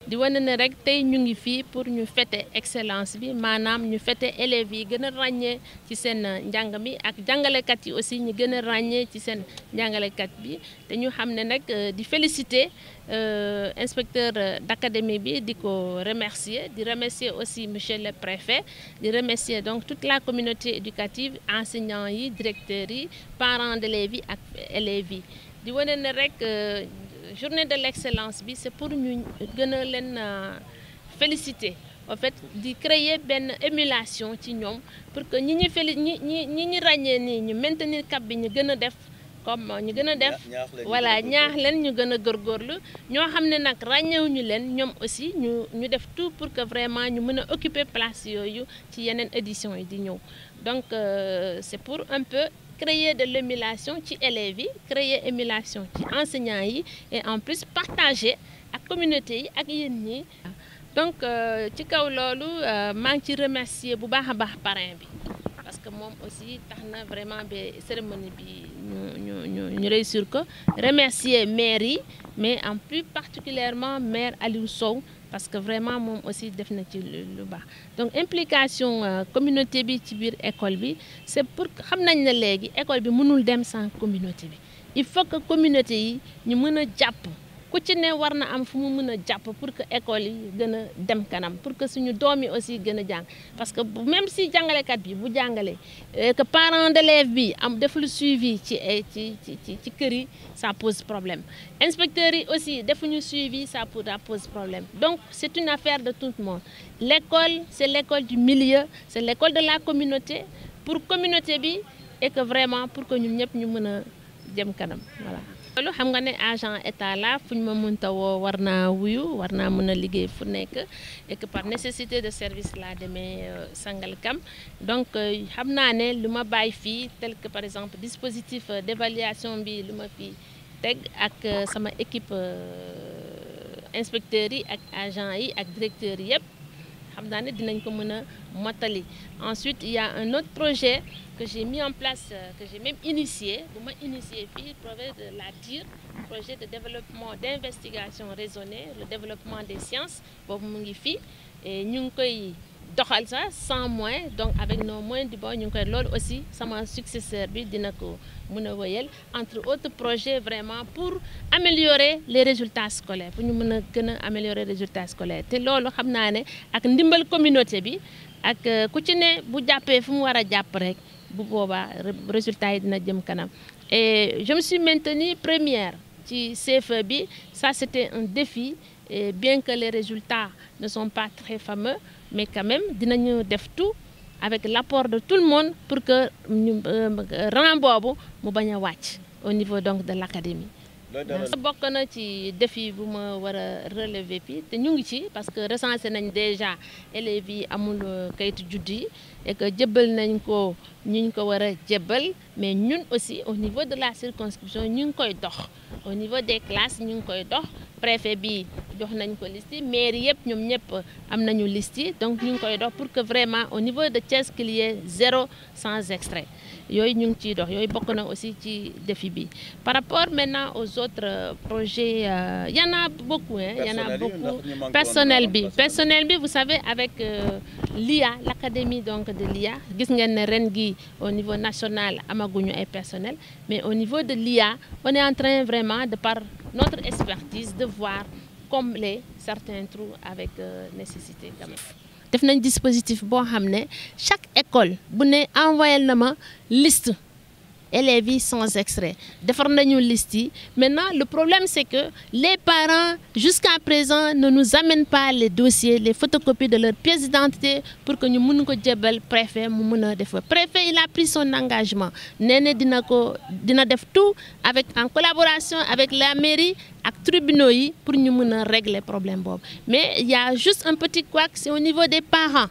di wane ne rek tey ñu ngi fii pour ñu fêter excellence bi maanaam ñu fêter élèves yi gën a ràññee ci seen njàng mi ak jàngalekat yi aussi ñu gën a ràññee ci seen jàngalekat bi te ñu xam ne nag di féliciter inspecteur d'académie bi di ko remercier di remercier aussi monsieur le préfet di remercier donc toute la communauté éducative enseignants yi directeurs yi parents d'élèves yi ak élèves yi di wane ne rek journée de l'excellence bi c'est pour ñu gën a leen féliciter en fait di créer benn émulation ci ñoom pour que ñi ràññee nii ñu maintenir cap bi ñu gën a def comme ñu gën a def voilà ñaax leen ñu gën a góorgóorlu ñoo xam ne nag ràññewuñu leen ñoom aussi ñu def tout pour que vraiment ñu mën a occuper place yooyu ci yeneen édition yi di ñëw donc c'est pour un peu créer de l'émulation ci élèves yi créer émulation ci enseignants yi et en plus partager ak communauté yi ak yéen ñi donc ci kaw loolu maa ngi ci remercier bu baax a baax parrain bi parce que moom aussi tax na vraiment ba cérémonie bi ñu réussir ko remercier maire yi mais en plus particulièrement maire Aliou Sow parce que vraiment moom aussi def na ci lu baax donc implication communauté bi ci biir école bi c'est pour xam nañ ne léegi école bi mënul dem sans communauté bi il faut que communauté yi ñu mën a jàpp ku ci ne war na am fu mu mën a jàpp pour que école yi gën a dem kanam pour que suñu doom yi aussi gën a jàng parce que même si jàngalekat bi bu jàngalee que parents d'élèves bi am deful suivi ci kër yi ça pose problème inspecteurs yi aussi defuñu suivi ça pose problème donc c'est une affaire de tout le monde l'école c'est l'école du milieu c'est l'école de la communauté pour communauté bi et que vraiment pour que ñun ñëpp ñu mën a jëm kanam voilà. loolu xam nga ne agent état la fu ñu ma mënta woo war naa wuyu war naa mën a liggéey fu nekk et que par nécessité de service laa demee Sangalkam donc xam naa ne lu ma bàyyi fii tel que par exemple dispositif d'évaluation bi lu ma fi teg ak sama équipe inspecteurs yi ak agents yi ak directeurs yi yëpp xam naa ne dinañ ko mën a mottali. Ensuite il y a un autre projet que j'ai mis en place que j'ai même initié bu ma initié fii projet de la DIR projet de développement d'investigation raisonnée le développement des sciences boobu mu ngi fii et ñu ngi koy doxal sax sans moyens donc avec nos moyens du bord ñu ngi koy loolu aussi sama successeur bi dina ko mën a wéyal entre autres projets vraiment pour améliorer les résultats scolaires pour ñu mën a gën a améliorer résultats scolaires te loolu xam naa ne ak ndimbal communauté bi ak ku ci ne bu jàppee fu mu war a jàpp rek bu boobaa résultats yi dina jëm kanam et je me suis maintenue première ci CFE bi ça c'était un défi et bien que les résultats ne sont pas très fameux mais quand même dinañu def tout avec l'apport de tout le monde pour que ñu rang boobu mu bañ a wàcc au niveau donc de l'académie. bokk na ci défi bu ma war a relever fii te ñu ngi ci parce que recensé nañ déjà élèves yi amul kayitu juddu yi et que jébbal nañ ko ñu ko war a jébbal mais ñun aussi au niveau de la circonscription ñu ngi koy dox au niveau des classes ñu ngi koy dox préfet bi jox nañ ko liste yi maire yëpp ñoom ñëpp am nañu liste yi donc ñu ngi koy dox pour que vraiment au niveau de Thiès qu'il y ait 0 sans extrait yooyu ñu ngi ciy dox yooyu bokk na aussi ci défi bi par rapport maintenant aux autres projets y en a beaucoup y en a beaucoup personnel bi vous savez avec l'IA l'académie donc de l'IA gis ngeen ne ren gi au niveau national amaguñu ay personnel mais au niveau de l'IA on est en train vraiment de par notre expertise de voir combler certains trous avec nécessité quand même. def nañ dispositif boo xam ne chaque école bu ne envoyé na ma liste élèves yi sans extrait defar nañu liste yi maintenant le problème c'est que les parents jusqu'à présent ne nous amènent pas les dossiers les photocopies de leurs pièces d'identité pour que ñu mën ko jébbal préfet mu mën a def préfet il a pris son engagement nee na dina def tout avec en collaboration avec la mairie ak tribunaux yi pour ñu mën a régler problème boobu mais il y a juste un petit couac c'est au niveau des parents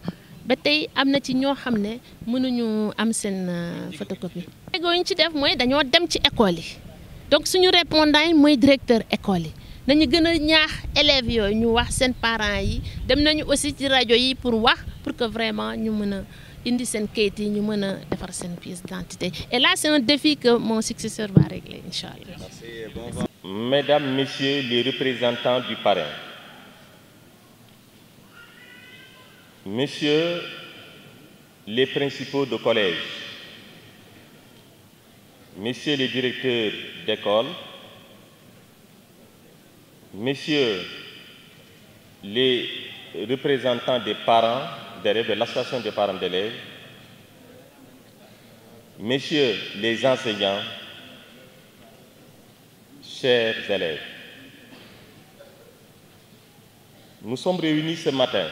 ba tey am na ci ñoo xam ne mënuñu am seen photocopie. léegi ñu ci def mooy dañoo dem ci école yi donc suñu répondant yi mooy directeur école yi nañu gën a ñaax élèves yooyu ñu wax seen parents yi dem nañu aussi ci rajo yi pour wax pour que vraiment ñu mën a indi seen kayit yi ñu mën a defar seen pièce d'identité et là c'est un défi que mon successeur va régler inchallah. Mesdames, Messieurs les représentants du parrain, Messieurs les principaux de collège, Messieurs les directeurs d'école, Messieurs les représentants des parents d'élèves, de l'association des parents d'élèves, Messieurs les enseignants, chers élèves, nous sommes réunis ce matin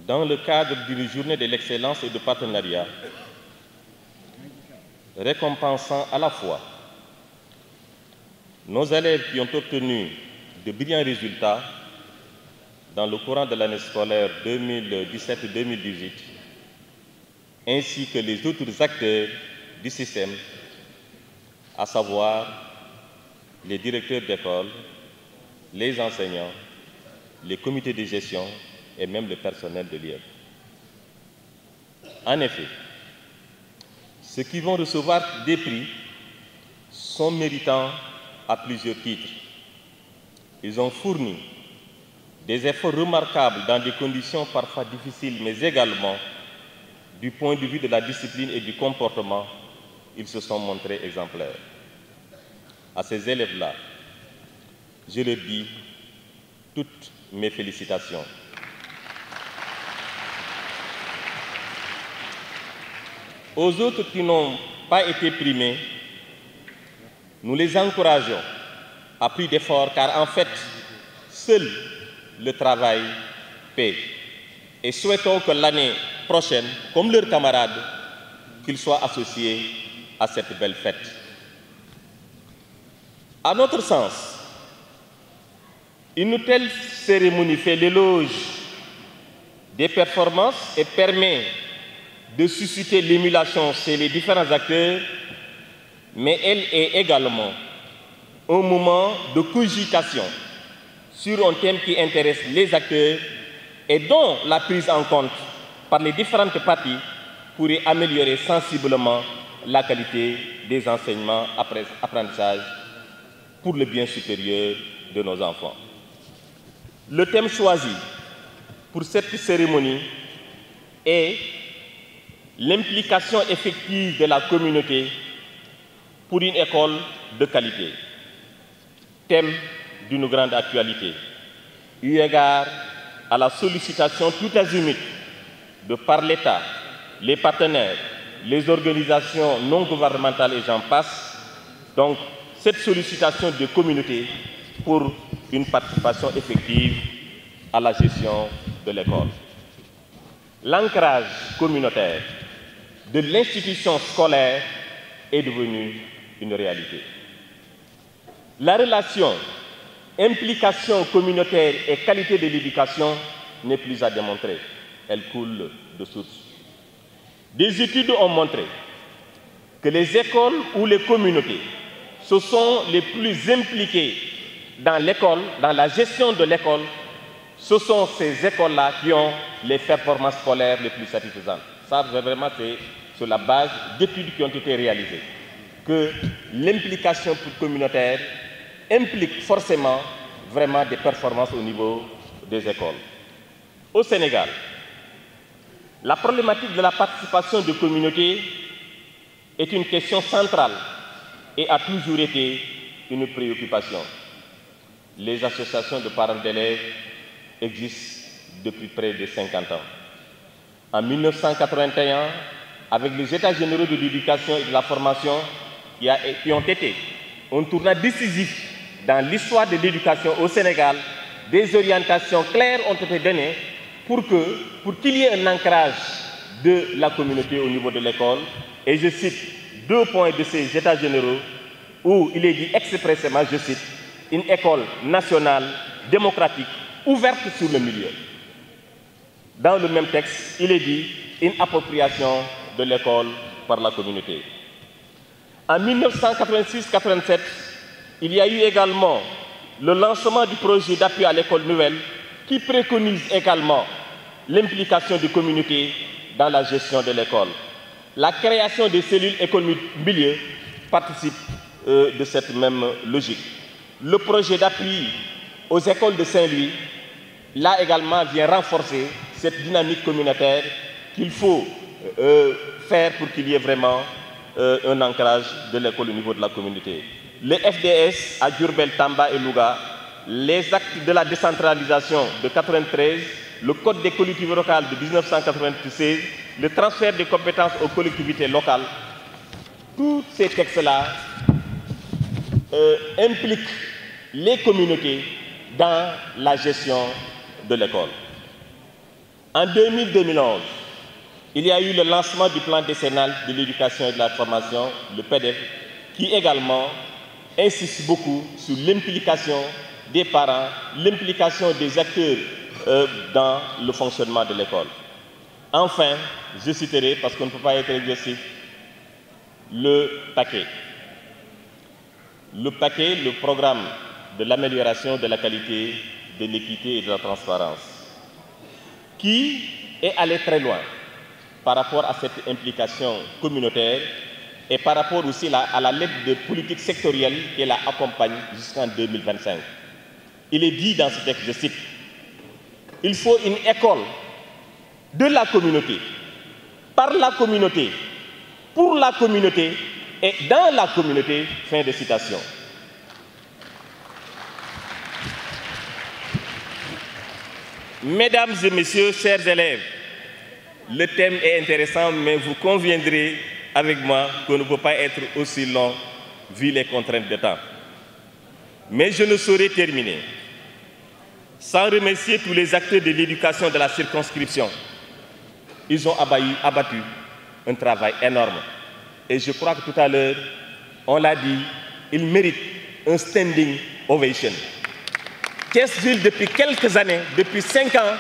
dans le cadre d'une journée de l'excellence et de partenariat, récompensant à la fois nos élèves qui ont obtenu de brillants résultats dans le courant de l'année scolaire 2017-2018, ainsi que les autres acteurs du système, à savoir les directeurs d'école, les enseignants, les comités de gestion et même le personnel de l'IEF. En effet, ceux qui vont recevoir des prix sont méritants à plusieurs titres. Ils ont fourni des efforts remarquables dans des conditions parfois difficiles, mais également du point de vue de la discipline et du comportement, ils se sont montrés exemplaires. À ces élèves-là, je leur dis toutes mes félicitations. Aux autres qui n'ont pas été primés, nous les encourageons à plus d'efforts, car en fait, seul le travail paie. Et souhaitons que l'année prochaine, comme leurs camarades, qu'ils soient associés à cette belle fête. À notre sens, une telle cérémonie fait l'éloge des performances et permet de susciter l'émulation chez les différents acteurs, mais elle est également un moment de cogitation sur un thème qui intéresse les acteurs et dont la prise en compte par les différentes parties pourrait améliorer sensiblement la qualité des enseignements après apprentissage pour le bien supérieur de nos enfants. Le thème choisi pour cette cérémonie est l'implication effective de la communauté pour une école de qualité. Thème d'une grande actualité, eu égard à la sollicitation tout azimut de par l'État, les partenaires, les organisations non gouvernementales et j'en passe. Donc, cette sollicitation de communauté pour une participation effective à la gestion de l'école. L'ancrage communautaire de l'institution scolaire est devenu une réalité. La relation implication communautaire et qualité de l'éducation n'est plus à démontrer. Elle coule de source. Des études ont montré que les écoles ou les communautés se sont les plus impliquées dans l'école, dans la gestion de l'école. Ce sont ces écoles-là qui ont les performances scolaires les plus satisfaisantes. Ça, vraiment, c'est sur la base d'études qui ont été réalisées que l'implication communautaire implique forcément vraiment des performances au niveau des écoles. Au Sénégal, la problématique de la participation de communautés est une question centrale et a toujours été une préoccupation. Les associations de parents d'élèves existent depuis près de 50 ans. En 1981, avec les États généraux de l'éducation et de la formation qui ont été un tournant décisif dans l'histoire de l'éducation au Sénégal, des orientations claires ont été données pour qu'il y ait un ancrage de la communauté au niveau de l'école. Et je cite deux points de ces États généraux où il est dit expressément, je cite, une école nationale, démocratique, ouverte sur le milieu. Dans le même texte, il est dit une appropriation de l'école par la communauté. En 1986-87, il y a eu également le lancement du projet d'appui à l'école nouvelle qui préconise également l'implication des communautés dans la gestion de l'école. La création des cellules école-milieu participe de cette même logique. Le projet d'appui aux écoles de Saint-Louis là également vient renforcer cette dynamique communautaire qu'il faut faire pour qu'il y ait vraiment un ancrage de l'école au niveau de la communauté. Les FDS à Diourbel, Tamba et Louga, les actes de la décentralisation de 1993, le Code des collectivités locales de 1996, le transfert des compétences aux collectivités locales, tous ces textes-là impliquent les communautés dans la gestion de l'école. En 2000-2011, il y a eu le lancement du plan décennal de l'éducation et de la formation, le PEDEF, qui également insiste beaucoup sur l'implication des parents, l'implication des acteurs dans le fonctionnement de l'école. Enfin, je citerai, parce qu'on ne peut pas être exhaustif, le paquet. Le paquet, le programme de l'amélioration de la qualité, de l'équité et de la transparence, qui est allé très loin par rapport à cette implication communautaire et par rapport aussi à la lettre de politique sectorielle qui la accompagne jusqu'en 2025. Il est dit dans ce texte, je cite, il faut une école de la communauté, par la communauté, pour la communauté et dans la communauté. Fin de citation. Mesdames et messieurs, chers élèves, le thème est intéressant, mais vous conviendrez avec moi qu'on ne peut pas être aussi long vu les contraintes de temps. Mais je ne saurais terminer sans remercier tous les acteurs de l'éducation de la circonscription. Ils ont abattu un travail énorme. Et je crois que tout à l'heure, on l'a dit, ils méritent un standing ovation. Thiès-Ville, depuis quelques années, depuis 5 ans,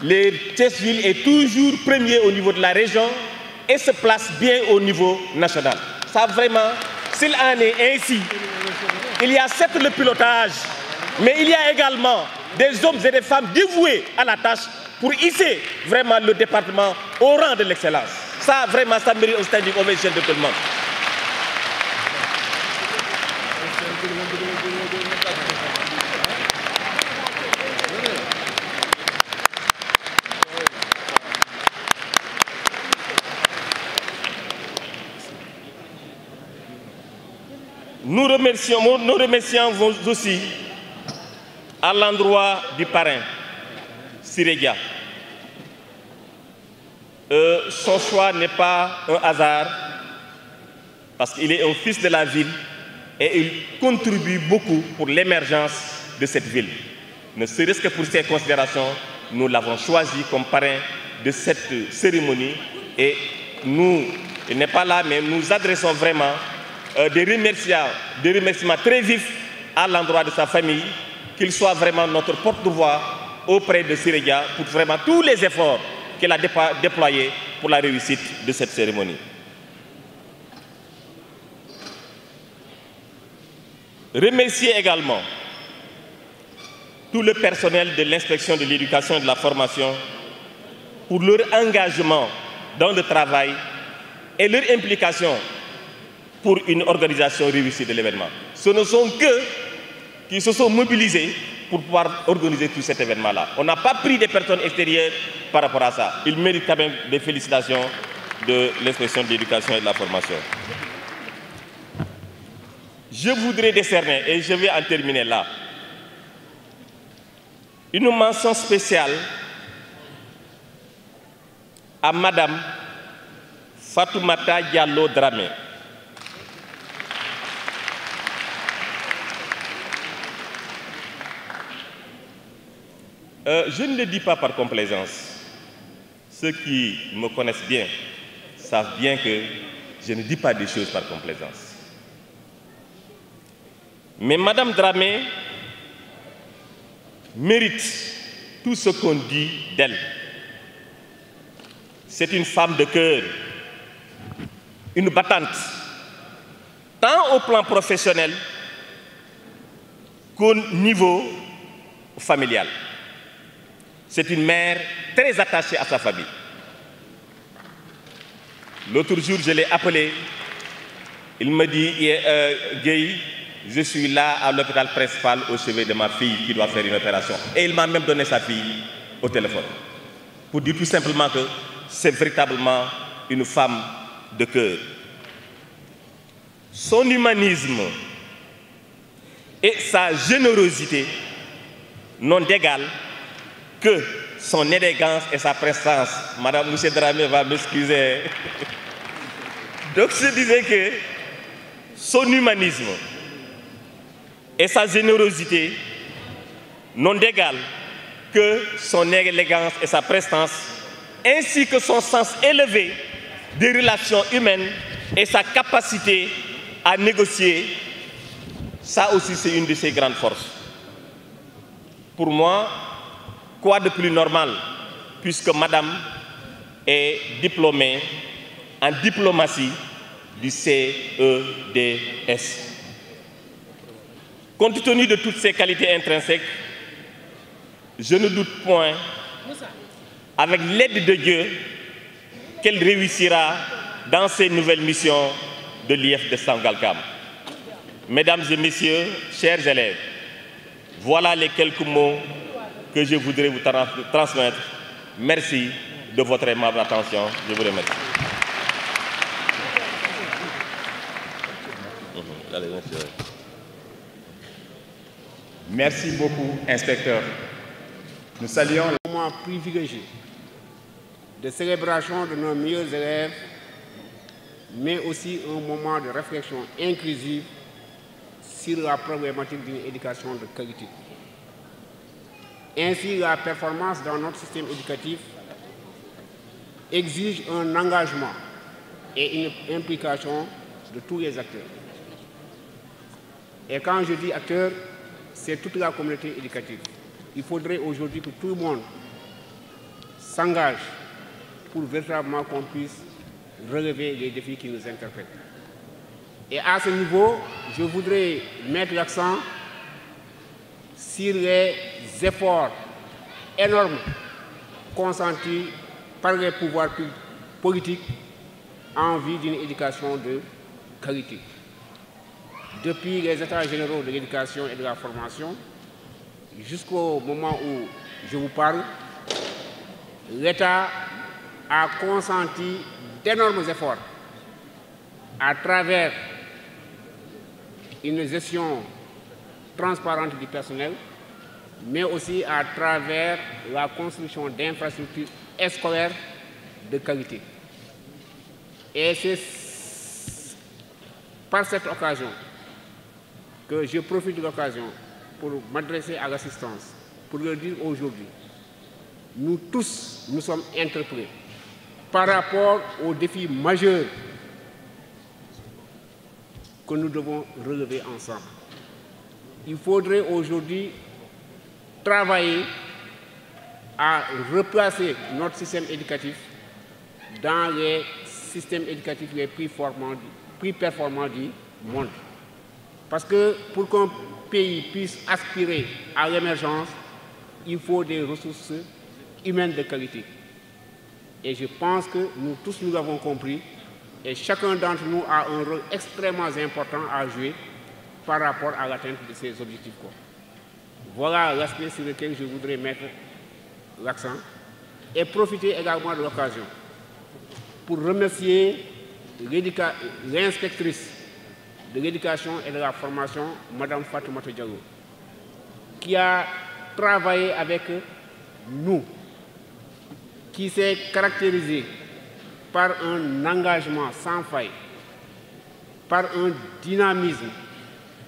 Thiès-Ville est toujours premier au niveau de la région et se place bien au niveau national. Ça vraiment, s'il en est ainsi, il y a certes le pilotage, mais il y a également des hommes et des femmes dévoués à la tâche pour hisser vraiment le département au rang de l'excellence. Ça, vraiment, ça mérite un standing ovation de tout le monde. Nous remercions vont aussi à l'endroit du parrain, Siré Dia. Son choix n'est pas un hasard, parce qu'il est un fils de la ville et il contribue beaucoup pour l'émergence de cette ville. Ne serait-ce que pour ces considérations, nous l'avons choisi comme parrain de cette cérémonie et nous, il n'est pas là, mais nous adressons vraiment des remerciements très vifs à l'endroit de sa famille, qu'il soit vraiment notre porte-voix auprès de Siré Dia pour vraiment tous les efforts qu'elle a déployés pour la réussite de cette cérémonie. Remercier également tout le personnel de l'inspection de l'éducation et de la formation pour leur engagement dans le travail et leur implication pour une organisation réussie de l'événement. Ce ne sont qu'eux qui se sont mobilisés pour pouvoir organiser tout cet événement-là. On n'a pas pris des personnes extérieures par rapport à ça. Ils méritent quand même des félicitations de l'inspection de l'éducation et de la formation. Je voudrais décerner, et je vais en terminer là, une mention spéciale à Madame Fatoumata Diallo Dramé. Je ne le dis pas par complaisance. Ceux qui me connaissent bien savent bien que je ne dis pas des choses par complaisance. Mais Madame Dramé mérite tout ce qu'on dit d'elle. C'est une femme de cœur, une battante, tant au plan professionnel qu'au niveau familial. C'est une mère très attachée à sa famille. L'autre jour, je l'ai appelé. Il me dit, Gueye, je suis là à l'hôpital principal au chevet de ma fille qui doit faire une opération. Et il m'a même donné sa fille au téléphone. Pour dire tout simplement que c'est véritablement une femme de cœur. Son humanisme et sa générosité n'ont d'égal que son élégance et sa prestance. Madame Moussé Dramé va m'excuser. Donc je disais que son humanisme et sa générosité n'ont d'égal que son élégance et sa prestance, ainsi que son sens élevé des relations humaines et sa capacité à négocier. Ça aussi, c'est une de ses grandes forces. Pour moi, quoi de plus normal, puisque Madame est diplômée en diplomatie du CEDS. Compte tenu de toutes ces qualités intrinsèques, je ne doute point, avec l'aide de Dieu, qu'elle réussira dans ses nouvelles missions de l'IF de Sangalkam. Mesdames et messieurs, chers élèves, voilà les quelques mots que je voudrais vous transmettre. Merci de votre aimable attention. Je vous remercie. Merci beaucoup, inspecteur. Nous saluons le moment privilégié de célébration de nos meilleurs élèves, mais aussi un moment de réflexion inclusive sur la problématique d'une éducation de qualité. Ainsi, la performance dans notre système éducatif exige un engagement et une implication de tous les acteurs. Et quand je dis acteurs, c'est toute la communauté éducative. Il faudrait aujourd'hui que tout le monde s'engage pour véritablement qu'on puisse relever les défis qui nous interpellent. Et à ce niveau, je voudrais mettre l'accent sur les efforts énormes consentis par les pouvoirs politiques en vue d'une éducation de qualité. Depuis les états généraux de l'éducation et de la formation, jusqu'au moment où je vous parle, l'État a consenti d'énormes efforts à travers une gestion transparente du personnel, mais aussi à travers la construction d'infrastructures scolaires de qualité. Et c'est par cette occasion que je profite de l'occasion pour m'adresser à l'assistance, pour leur dire aujourd'hui, nous tous, nous sommes interpellés par rapport aux défis majeurs que nous devons relever ensemble. Il faudrait aujourd'hui travailler à replacer notre système éducatif dans les systèmes éducatifs les plus performants du monde. Parce que pour qu'un pays puisse aspirer à l'émergence, il faut des ressources humaines de qualité. Et je pense que nous tous nous l'avons compris, et chacun d'entre nous a un rôle extrêmement important à jouer par rapport à l'atteinte de ces objectifs. Voilà l'aspect sur lequel je voudrais mettre l'accent et profiter également de l'occasion pour remercier l'inspectrice de l'éducation et de la formation, Mme Fatoumata Diallo, qui a travaillé avec nous, qui s'est caractérisée par un engagement sans faille, par un dynamisme,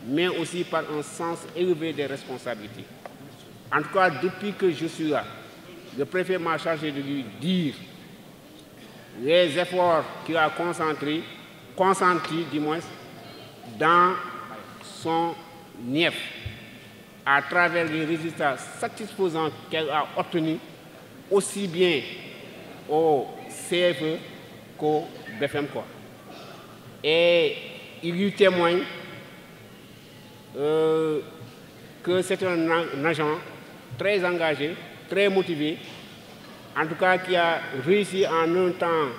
mais aussi par un sens élevé des responsabilités. En tout cas, depuis que je suis là, le préfet m'a chargé de lui dire les efforts qu'il a consentis du moins, dans son NIEF, à travers les résultats satisfaisants qu'elle a obtenus, aussi bien au CFE qu'au BFM. Et il lui témoigne que c'est un agent très engagé, très motivé, en tout cas qui a réussi en un temps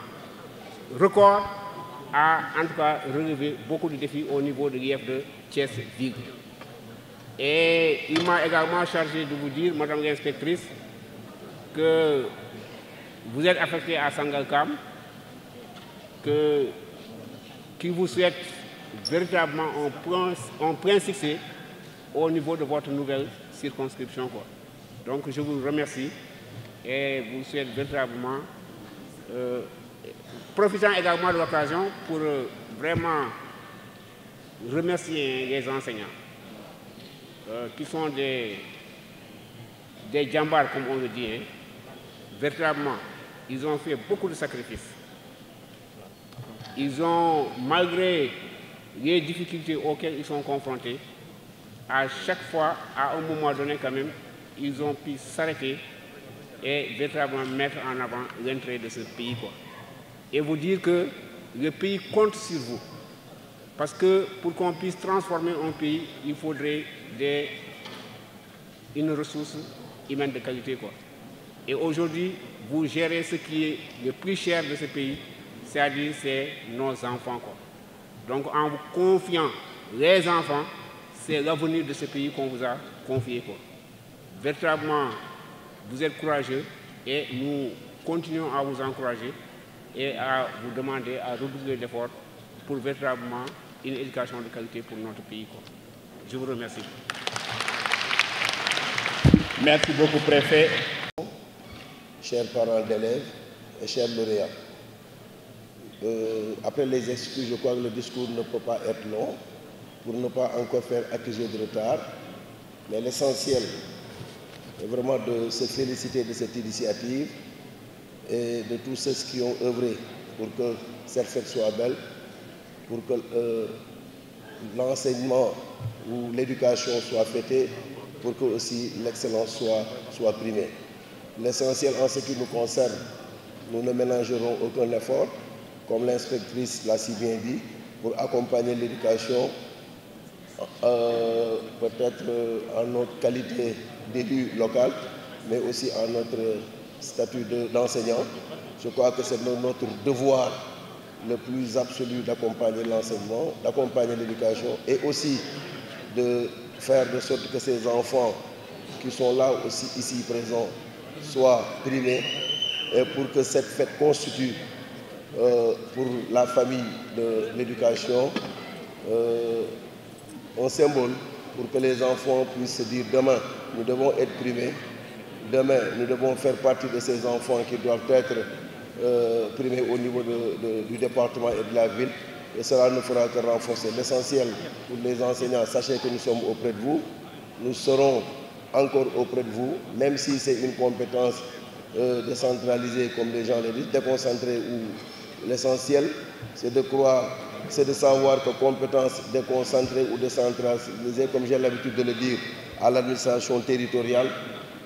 record à en tout cas relever beaucoup de défis au niveau de l'IF de Thiès-Ville. Et il m'a également chargé de vous dire, Madame l'inspectrice, que vous êtes affectée à Sangalkam, qui vous souhaite véritablement un plein succès au niveau de votre nouvelle circonscription, quoi. Donc je vous remercie et vous souhaite véritablement, profitant également de l'occasion pour vraiment remercier les enseignants qui sont des djambars, comme on le dit. Hein. Véritablement, ils ont fait beaucoup de sacrifices. Ils ont, malgré les difficultés auxquelles ils sont confrontés, à chaque fois, à un moment donné quand même, ils ont pu s'arrêter et véritablement mettre en avant l'entrée de ce pays, quoi. Et vous dire que le pays compte sur vous. Parce que pour qu'on puisse transformer un pays, il faudrait une ressource humaine de qualité, quoi. Et aujourd'hui, vous gérez ce qui est le plus cher de ce pays, c'est-à-dire c'est nos enfants, quoi. Donc en vous confiant les enfants, c'est l'avenir de ce pays qu'on vous a confié, quoi. Véritablement, vous êtes courageux et nous continuons à vous encourager et à vous demander à redoubler d'efforts pour véritablement une éducation de qualité pour notre pays, quoi. Je vous remercie. Merci beaucoup, préfet. Chers parents d'élèves et chers lauréats, après les excuses, je crois que le discours ne peut pas être long pour ne pas encore faire accuser de retard. Mais l'essentiel est vraiment de se féliciter de cette initiative et de tous ceux qui ont œuvré pour que cette fête soit belle, pour que l'enseignement ou l'éducation soit fêtée, pour que aussi l'excellence soit primée. L'essentiel en ce qui nous concerne, nous ne ménagerons aucun effort, comme l'inspectrice l'a si bien dit, pour accompagner l'éducation, peut-être en notre qualité d'élu local, mais aussi en notre statut d'enseignant. Je crois que c'est notre devoir le plus absolu d'accompagner l'enseignement, d'accompagner l'éducation et aussi de faire de sorte que ces enfants qui sont là aussi ici présents soient primés et pour que cette fête constitue pour la famille de l'éducation un symbole pour que les enfants puissent se dire demain nous devons être primés, demain nous devons faire partie de ces enfants qui doivent être primés au niveau du département et de la ville. Et cela ne fera que renforcer. L'essentiel pour les enseignants, sachez que nous sommes auprès de vous, nous serons encore auprès de vous, même si c'est une compétence décentralisée, comme les gens le disent, déconcentrée, ou l'essentiel, c'est de croire, c'est de savoir que compétence déconcentrée ou décentralisée, comme j'ai l'habitude de le dire, à l'administration territoriale,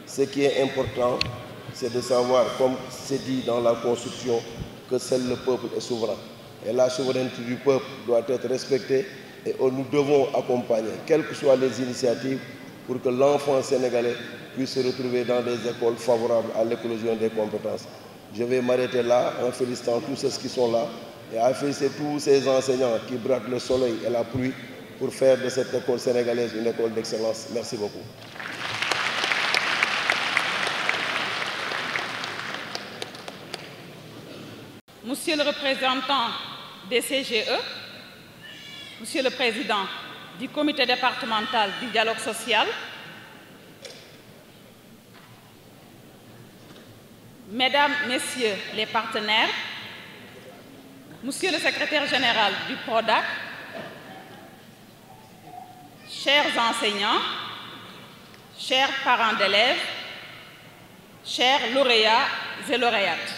ce qui est important, c'est de savoir, comme c'est dit dans la Constitution, que seul le peuple est souverain. Et la souveraineté du peuple doit être respectée et nous devons accompagner, quelles que soient les initiatives, pour que l'enfant sénégalais puisse se retrouver dans des écoles favorables à l'éclosion des compétences. Je vais m'arrêter là en félicitant tous ceux qui sont là et à féliciter tous ces enseignants qui bradent le soleil et la pluie pour faire de cette école sénégalaise une école d'excellence. Merci beaucoup. Monsieur le représentant des CGE, Monsieur le Président du Comité départemental du dialogue social, Mesdames, Messieurs les partenaires, Monsieur le Secrétaire général du PRODAC, chers enseignants, chers parents d'élèves, chers lauréats et lauréates.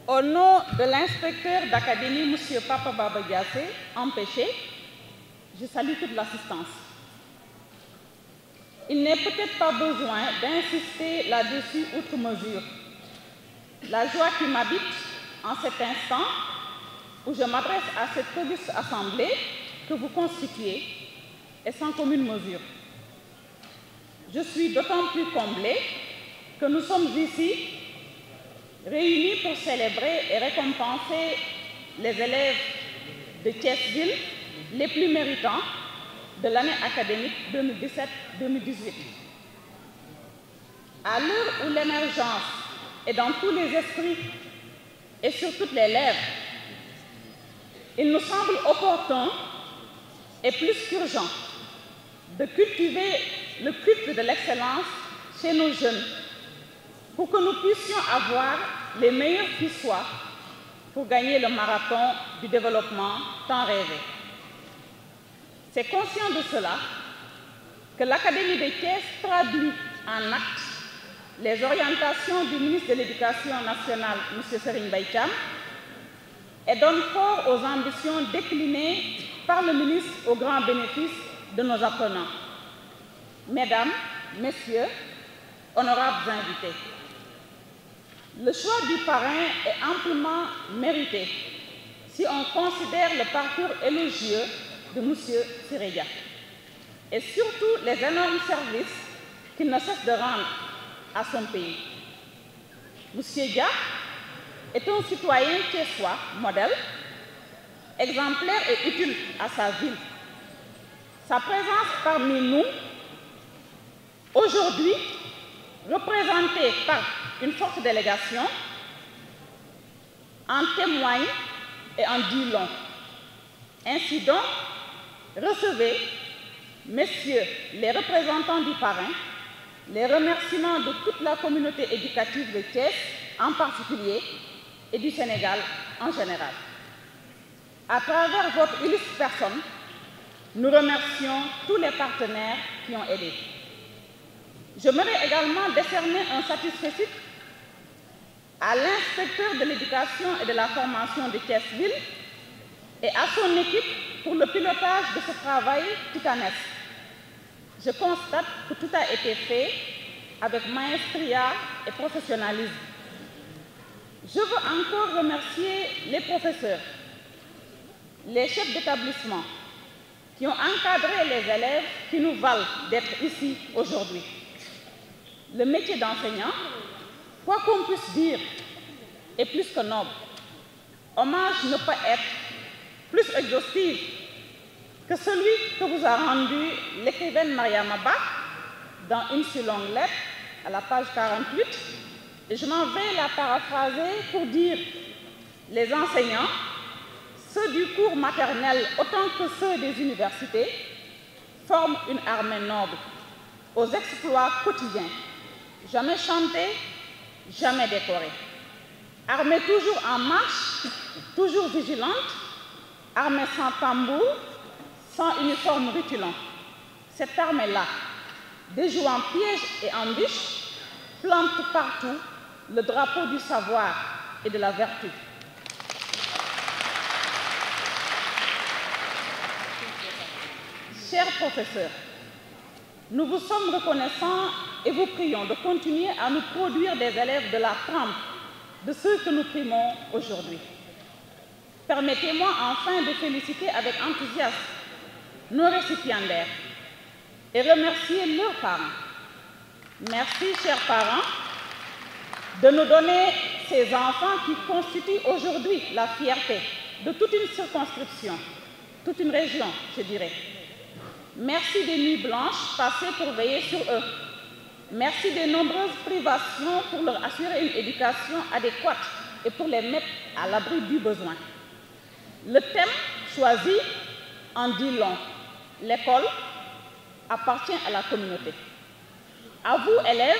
Au nom de l'inspecteur d'académie, M. Papa Baba Diassé, empêché, je salue toute l'assistance. Il n'est peut-être pas besoin d'insister là-dessus outre mesure. La joie qui m'habite en cet instant où je m'adresse à cette auguste assemblée que vous constituez est sans commune mesure. Je suis d'autant plus comblée que nous sommes ici réunis pour célébrer et récompenser les élèves de Thiès-Ville les plus méritants de l'année académique 2017-2018. À l'heure où l'émergence est dans tous les esprits et sur toutes les lèvres, il nous semble opportun et plus qu'urgent de cultiver le culte de l'excellence chez nos jeunes pour que nous puissions avoir les meilleurs qui soient pour gagner le marathon du développement tant rêvé. C'est conscient de cela que l'Académie de Thiès traduit en actes les orientations du ministre de l'Éducation nationale, M. Serigne Mbaye Thiam, et donne corps aux ambitions déclinées par le ministre au grand bénéfice de nos apprenants. Mesdames, Messieurs, honorables invités, le choix du parrain est amplement mérité si on considère le parcours élogieux de M. Siré Dia et surtout les énormes services qu'il ne cesse de rendre à son pays. M. Dia est un citoyen thiessois modèle, exemplaire et utile à sa ville. Sa présence parmi nous, aujourd'hui, représentée par une forte délégation, en témoigne et en dit long. Ainsi donc, recevez, messieurs les représentants du parrain, les remerciements de toute la communauté éducative de Thiès en particulier et du Sénégal en général. À travers votre illustre personne, nous remercions tous les partenaires qui ont aidé. J'aimerais également décerner un satisfecit à l'inspecteur de l'éducation et de la formation de Thiès-Ville et à son équipe pour le pilotage de ce travail titanesque. Je constate que tout a été fait avec maestria et professionnalisme. Je veux encore remercier les professeurs, les chefs d'établissement qui ont encadré les élèves qui nous valent d'être ici aujourd'hui. Le métier d'enseignant, quoi qu'on puisse dire, est plus que noble. Hommage ne peut être plus exhaustif que celui que vous a rendu l'écrivaine Mariama Ba dans une si longue lettre à la page 48. Et je m'en vais la paraphraser pour dire les enseignants, ceux du cours maternel autant que ceux des universités, forment une armée noble aux exploits quotidiens, jamais chantée, jamais décorée. Armée toujours en marche, toujours vigilante, armée sans tambour, sans uniforme rutilant. Cette armée-là, déjouant pièges et embûches, plante partout le drapeau du savoir et de la vertu. Chers professeurs, nous vous sommes reconnaissants et vous prions de continuer à nous produire des élèves de la trempe de ceux que nous primons aujourd'hui. Permettez-moi enfin de féliciter avec enthousiasme nos récipiendaires et remercier leurs parents. Merci, chers parents, de nous donner ces enfants qui constituent aujourd'hui la fierté de toute une circonscription, toute une région, je dirais. Merci des nuits blanches passées pour veiller sur eux. Merci des nombreuses privations pour leur assurer une éducation adéquate et pour les mettre à l'abri du besoin. Le thème choisi en dit long. L'école appartient à la communauté. À vous, élèves,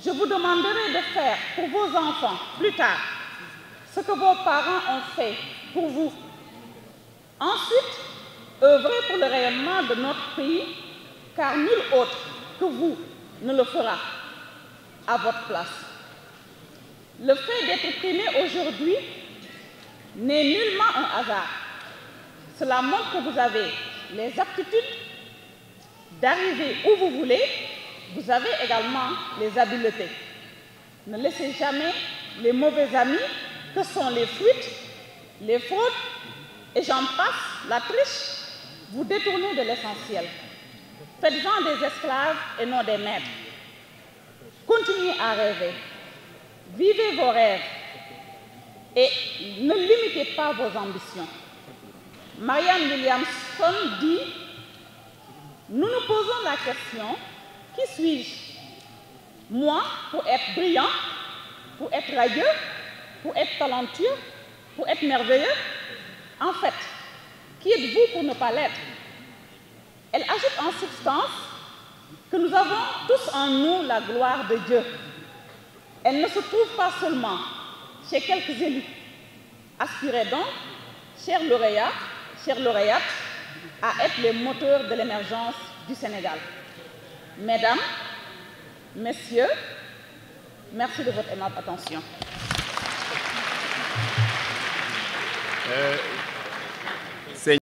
je vous demanderai de faire pour vos enfants plus tard ce que vos parents ont fait pour vous. Ensuite, œuvrez pour le rayonnement de notre pays, car nul autre que vous ne le fera à votre place. Le fait d'être primé aujourd'hui n'est nullement un hasard. Cela montre que vous avez les aptitudes d'arriver où vous voulez, vous avez également les habiletés. Ne laissez jamais les mauvais amis que sont les fuites, les fraudes, et j'en passe, la triche, vous détourner de l'essentiel. Faites-en des esclaves et non des maîtres. Continuez à rêver. Vivez vos rêves et ne limitez pas vos ambitions. Marianne Williamson dit « Nous nous posons la question, qui suis-je? Moi, pour être brillant, pour être radieux, pour être talentueux, pour être merveilleux? En fait, qui êtes-vous pour ne pas l'être ?» Elle ajoute en substance que nous avons tous en nous la gloire de Dieu. Elle ne se trouve pas seulement chez quelques élus. Aspirez donc, chers lauréats, chères lauréates, à être les moteurs de l'émergence du Sénégal. Mesdames, Messieurs, merci de votre aimable attention.